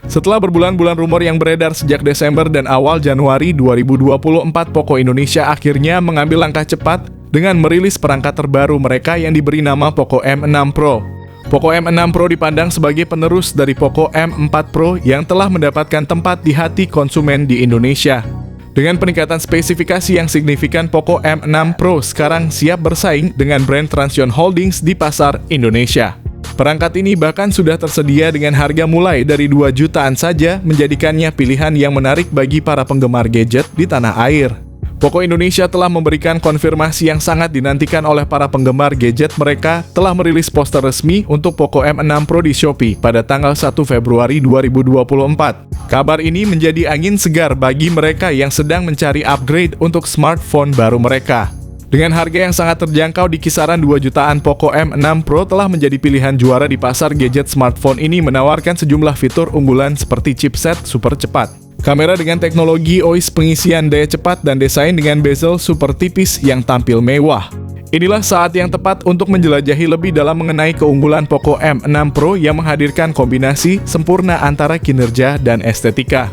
Setelah berbulan-bulan rumor yang beredar sejak Desember dan awal Januari 2024, Poco Indonesia akhirnya mengambil langkah cepat dengan merilis perangkat terbaru mereka yang diberi nama Poco M6 Pro. Poco M6 Pro dipandang sebagai penerus dari Poco M4 Pro yang telah mendapatkan tempat di hati konsumen di Indonesia. Dengan peningkatan spesifikasi yang signifikan, Poco M6 Pro sekarang siap bersaing dengan brand Transsion Holdings di pasar Indonesia. Perangkat ini bahkan sudah tersedia dengan harga mulai dari 2 jutaan saja, menjadikannya pilihan yang menarik bagi para penggemar gadget di tanah air. Poco Indonesia telah memberikan konfirmasi yang sangat dinantikan oleh para penggemar gadget. Mereka telah merilis poster resmi untuk Poco M6 Pro di Shopee pada tanggal 1 Februari 2024. Kabar ini menjadi angin segar bagi mereka yang sedang mencari upgrade untuk smartphone baru mereka. Dengan harga yang sangat terjangkau di kisaran 2 jutaan, Poco M6 Pro telah menjadi pilihan juara di pasar gadget. Smartphone ini menawarkan sejumlah fitur unggulan seperti chipset super cepat, kamera dengan teknologi OIS pengisian daya cepat, dan desain dengan bezel super tipis yang tampil mewah. Inilah saat yang tepat untuk menjelajahi lebih dalam mengenai keunggulan Poco M6 Pro yang menghadirkan kombinasi sempurna antara kinerja dan estetika.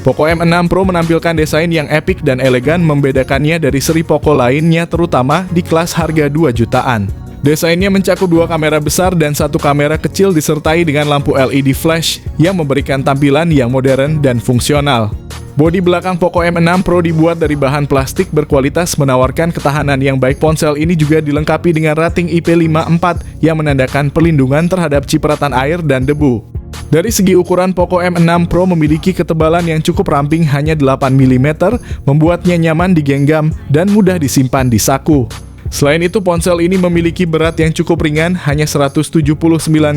Poco M6 Pro menampilkan desain yang epik dan elegan, membedakannya dari seri Poco lainnya terutama di kelas harga 2 jutaan. Desainnya mencakup 2 kamera besar dan 1 kamera kecil disertai dengan lampu LED flash yang memberikan tampilan yang modern dan fungsional. Bodi belakang Poco M6 Pro dibuat dari bahan plastik berkualitas menawarkan ketahanan yang baik. Ponsel ini juga dilengkapi dengan rating IP54 yang menandakan perlindungan terhadap cipratan air dan debu. Dari segi ukuran, Poco M6 Pro memiliki ketebalan yang cukup ramping, hanya 8 mm, membuatnya nyaman digenggam dan mudah disimpan di saku. Selain itu, ponsel ini memiliki berat yang cukup ringan, hanya 179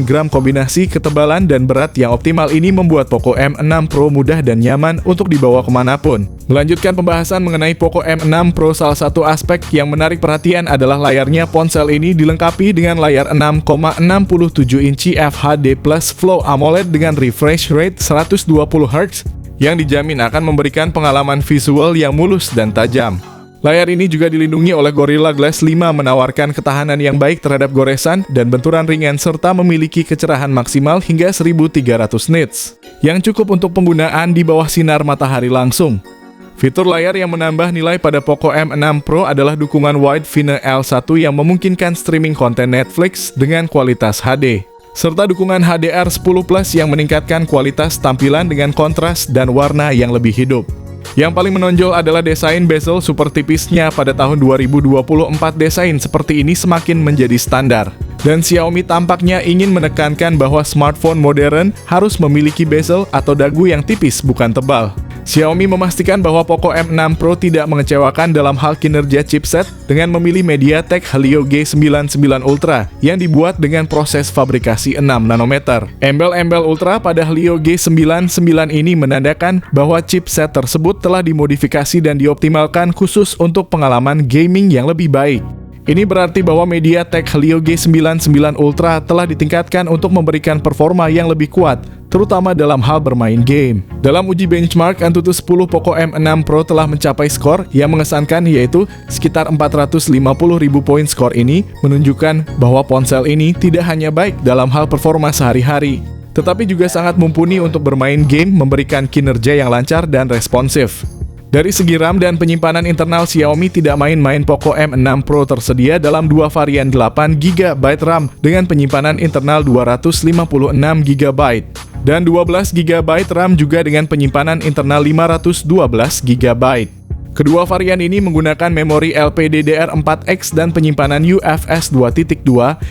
gram. Kombinasi ketebalan dan berat yang optimal ini membuat Poco M6 Pro mudah dan nyaman untuk dibawa kemanapun. Melanjutkan pembahasan mengenai Poco M6 Pro, salah satu aspek yang menarik perhatian adalah layarnya. Ponsel ini dilengkapi dengan layar 6,67 inci FHD Plus Flow AMOLED dengan refresh rate 120 Hz yang dijamin akan memberikan pengalaman visual yang mulus dan tajam. Layar ini juga dilindungi oleh Gorilla Glass 5, menawarkan ketahanan yang baik terhadap goresan dan benturan ringan, serta memiliki kecerahan maksimal hingga 1300 nits, yang cukup untuk penggunaan di bawah sinar matahari langsung. Fitur layar yang menambah nilai pada Poco M6 Pro adalah dukungan Wide Vine L1 yang memungkinkan streaming konten Netflix dengan kualitas HD, serta dukungan HDR10+ yang meningkatkan kualitas tampilan dengan kontras dan warna yang lebih hidup. Yang paling menonjol adalah desain bezel super tipisnya. Pada tahun 2024, desain seperti ini semakin menjadi standar, dan Xiaomi tampaknya ingin menekankan bahwa smartphone modern harus memiliki bezel atau dagu yang tipis, bukan tebal. Xiaomi memastikan bahwa Poco M6 Pro tidak mengecewakan dalam hal kinerja chipset dengan memilih MediaTek Helio G99 Ultra yang dibuat dengan proses fabrikasi 6 nanometer. Embel-embel Ultra pada Helio G99 ini menandakan bahwa chipset tersebut telah dimodifikasi dan dioptimalkan khusus untuk pengalaman gaming yang lebih baik. Ini berarti bahwa MediaTek Helio G99 Ultra telah ditingkatkan untuk memberikan performa yang lebih kuat, terutama dalam hal bermain game. Dalam uji benchmark Antutu 10, Poco M6 Pro telah mencapai skor yang mengesankan, yaitu sekitar 450.000 poin. Skor ini menunjukkan bahwa ponsel ini tidak hanya baik dalam hal performa sehari-hari, tetapi juga sangat mumpuni untuk bermain game, memberikan kinerja yang lancar dan responsif. Dari segi RAM dan penyimpanan internal, Xiaomi tidak main-main. Poco M6 Pro tersedia dalam 2 varian 8GB RAM dengan penyimpanan internal 256GB dan 12GB RAM juga dengan penyimpanan internal 512GB. Kedua varian ini menggunakan memori LPDDR4X dan penyimpanan UFS 2.2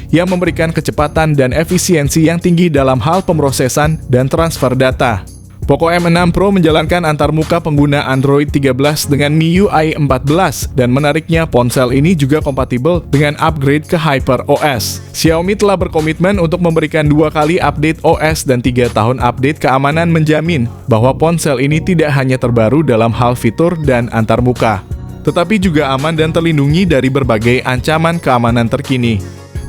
yang memberikan kecepatan dan efisiensi yang tinggi dalam hal pemrosesan dan transfer data. Poco M6 Pro menjalankan antarmuka pengguna Android 13 dengan MIUI 14, dan menariknya ponsel ini juga kompatibel dengan upgrade ke HyperOS. Xiaomi telah berkomitmen untuk memberikan 2 kali update OS dan 3 tahun update keamanan, menjamin bahwa ponsel ini tidak hanya terbaru dalam hal fitur dan antarmuka, tetapi juga aman dan terlindungi dari berbagai ancaman keamanan terkini.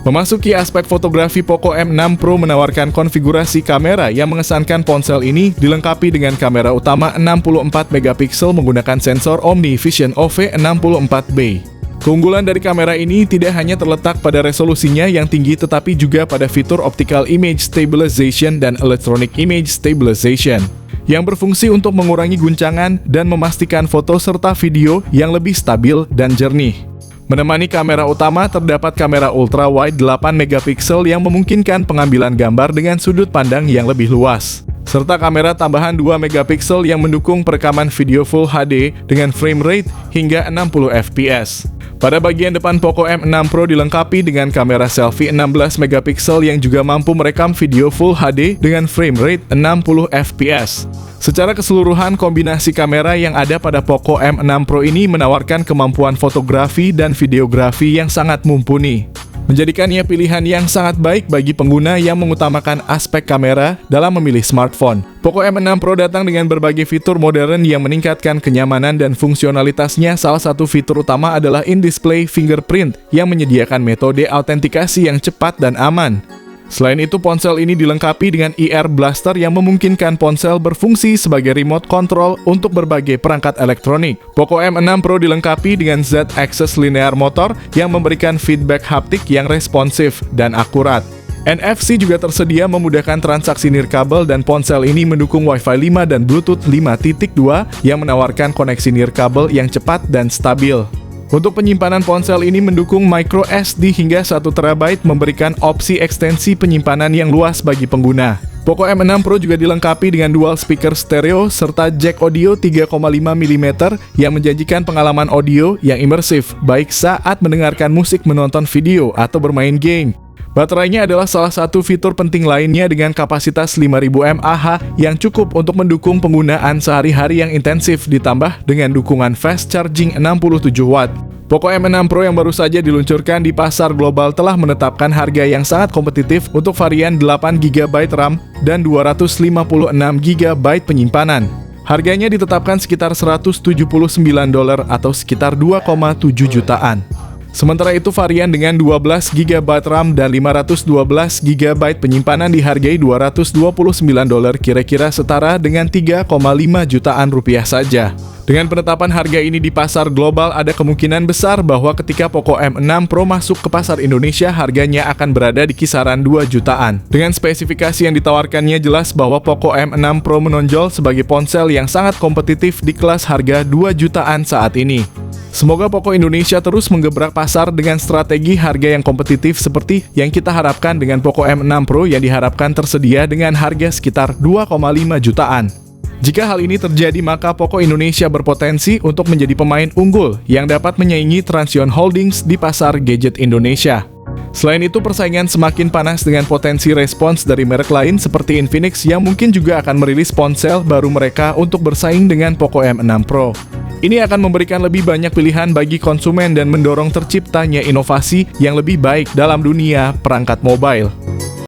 Memasuki aspek fotografi, Poco M6 Pro menawarkan konfigurasi kamera yang mengesankan. Ponsel ini dilengkapi dengan kamera utama 64 megapiksel menggunakan sensor OmniVision OV64B. Keunggulan dari kamera ini tidak hanya terletak pada resolusinya yang tinggi tetapi juga pada fitur Optical Image Stabilization dan Electronic Image Stabilization yang berfungsi untuk mengurangi guncangan dan memastikan foto serta video yang lebih stabil dan jernih. Menemani kamera utama terdapat kamera ultra wide 8 megapiksel yang memungkinkan pengambilan gambar dengan sudut pandang yang lebih luas, serta kamera tambahan 2 megapiksel yang mendukung perekaman video Full HD dengan frame rate hingga 60 fps. Pada bagian depan Poco M6 Pro dilengkapi dengan kamera selfie 16 megapiksel yang juga mampu merekam video Full HD dengan frame rate 60 fps. Secara keseluruhan, kombinasi kamera yang ada pada Poco M6 Pro ini menawarkan kemampuan fotografi dan videografi yang sangat mumpuni, menjadikannya pilihan yang sangat baik bagi pengguna yang mengutamakan aspek kamera dalam memilih smartphone. Poco M6 Pro datang dengan berbagai fitur modern yang meningkatkan kenyamanan dan fungsionalitasnya. Salah satu fitur utama adalah in-display fingerprint yang menyediakan metode autentikasi yang cepat dan aman. Selain itu, ponsel ini dilengkapi dengan ear blaster yang memungkinkan ponsel berfungsi sebagai remote control untuk berbagai perangkat elektronik. Poco M6 Pro dilengkapi dengan Z-Axis linear motor yang memberikan feedback haptik yang responsif dan akurat. NFC juga tersedia memudahkan transaksi nirkabel dan ponsel ini mendukung Wi-Fi 5 dan Bluetooth 5.2 yang menawarkan koneksi nirkabel yang cepat dan stabil. Untuk penyimpanan ponsel ini mendukung micro SD hingga 1 TB, memberikan opsi ekstensi penyimpanan yang luas bagi pengguna. Poco M6 Pro juga dilengkapi dengan dual speaker stereo serta jack audio 3,5 mm yang menjanjikan pengalaman audio yang imersif baik saat mendengarkan musik, menonton video, atau bermain game. Baterainya adalah salah satu fitur penting lainnya dengan kapasitas 5000 mAh yang cukup untuk mendukung penggunaan sehari-hari yang intensif ditambah dengan dukungan fast charging 67 Watt. Poco M6 Pro yang baru saja diluncurkan di pasar global telah menetapkan harga yang sangat kompetitif untuk varian 8GB RAM dan 256GB penyimpanan. Harganya ditetapkan sekitar $179 atau sekitar 2,7 jutaan. Sementara itu, varian dengan 12GB RAM dan 512GB penyimpanan dihargai $229, kira-kira setara dengan 3,5 jutaan rupiah saja. Dengan penetapan harga ini di pasar global, ada kemungkinan besar bahwa ketika Poco M6 Pro masuk ke pasar Indonesia, harganya akan berada di kisaran 2 jutaan. Dengan spesifikasi yang ditawarkannya, jelas bahwa Poco M6 Pro menonjol sebagai ponsel yang sangat kompetitif di kelas harga 2 jutaan saat ini. Semoga Poco Indonesia terus menggebrak pasar dengan strategi harga yang kompetitif seperti yang kita harapkan dengan Poco M6 Pro yang diharapkan tersedia dengan harga sekitar 2,5 jutaan. Jika hal ini terjadi, maka Poco Indonesia berpotensi untuk menjadi pemain unggul yang dapat menyaingi Transsion Holdings di pasar gadget Indonesia. Selain itu, persaingan semakin panas dengan potensi respons dari merek lain seperti Infinix yang mungkin juga akan merilis ponsel baru mereka untuk bersaing dengan Poco M6 Pro. Ini akan memberikan lebih banyak pilihan bagi konsumen dan mendorong terciptanya inovasi yang lebih baik dalam dunia perangkat mobile.